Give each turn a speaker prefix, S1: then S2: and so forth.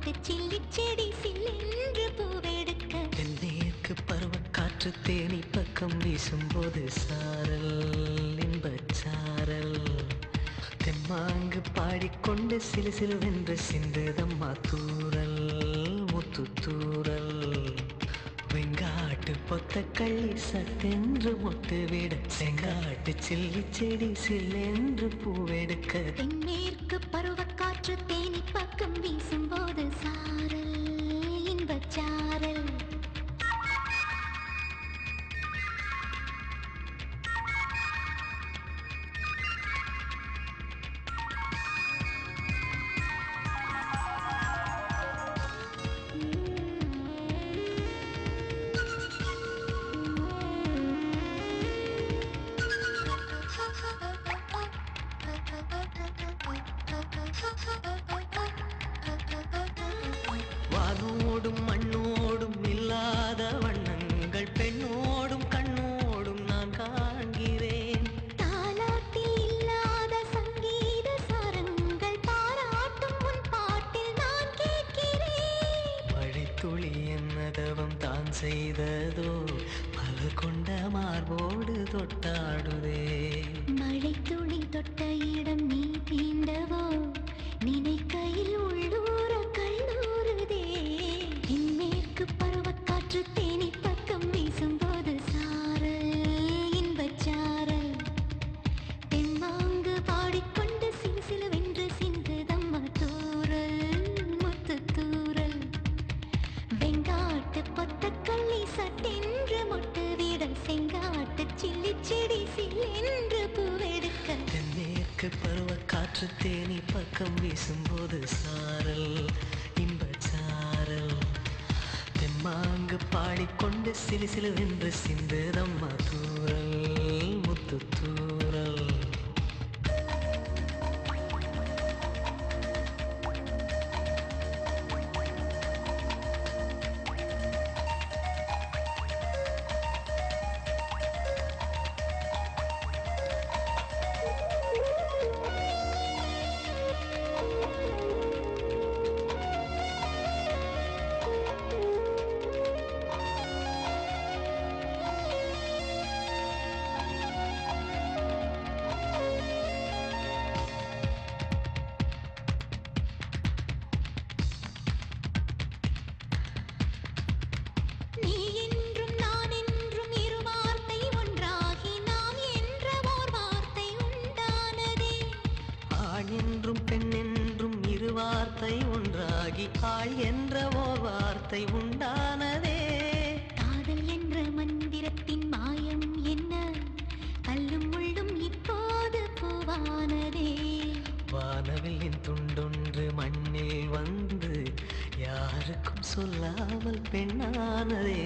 S1: chilli செடி சில்லென்று பூவெடுக்க
S2: தென்மேற்கு பருவக்காற்று தேனி பக்கம் வீசும்போது சாரல் இன்பச்சாரல் தெம்மாங்கு பாடிக்கொண்டு சிலு சிலுவென்று சிந்துதம்மா தூரல் முத்து தூரல் வெங்காட்டு பொத்த கள்ளி சட்டென்று மொட்டு விட செங்காட்டு சில்லி செடி சில்லென்று பூவெடுக்க
S1: தென்மேற்கு பருவக்காற்று தேனி பக்கம் வீசும்போது சாரல் இன்பச்சாரல்
S2: வானோடும் மண்ணோடும் இல்லாத வண்ணங்கள் பெண்ணோடும் கண்ணோடும் நான் காண்கிறேன்
S1: தாலாட்டில் இல்லாத சங்கீத சாரங்கள் பாராட்டும் உன் பாட்டில் நான் கேட்கிறேன்
S2: மழைத்துளி என்னதவம் தான் செய்ததோ மலர் கொண்ட மார்போடு தொட்டாடுதே
S1: மழை துளி தொட்ட இடம் நீ தீண்டவோ நினைக்கையில் உள்ளூர கல்லூருதே தென்மேற்கு பருவக்காற்று தேனி பக்கம் வீசும்போது சாரல் இன்பச்சாரல் தெம்மாங்கு பாடிக்கொண்டு சிலு சிலுவென்று சிந்துதம்மா தூரல் முத்து தூரல் வெங்காட்டு பொத்த கள்ளி சட்டென்று மொட்டு விட செங்காட்டு சில்லி செடி சில்லென்று பூவெடுக்க
S2: தென்மேற்கு பருவக்காற்று தேனி பக்கம் வீசும்போது சாரல் இன்பச்சாரல் தெம்மாங்கு பாடிக்கொண்டு சிலு சிலுவென்று சிந்துதம்மா தூரல் முத்து தூரல்
S1: நீ என்றும் நான் என்றும் இரு வார்த்தை ஒன்றாகி நாம் என்ற ஓர் வார்த்தை உண்டானதே
S2: ஆண் என்றும் பெண் என்றும் இரு வார்த்தை ஒன்றாகி ஆள் என்ற ஓர் வார்த்தை உண்டானதே
S1: காதல் என்ற மந்திரத்தின் மாயம் என்ன கல்லும் முள்ளும் இப்போது பூவானதே
S2: வானவில்லின் துண்டொன்று மண்ணில் வந்து யாருக்கும் சொல்லாமல் பெண்ணானதே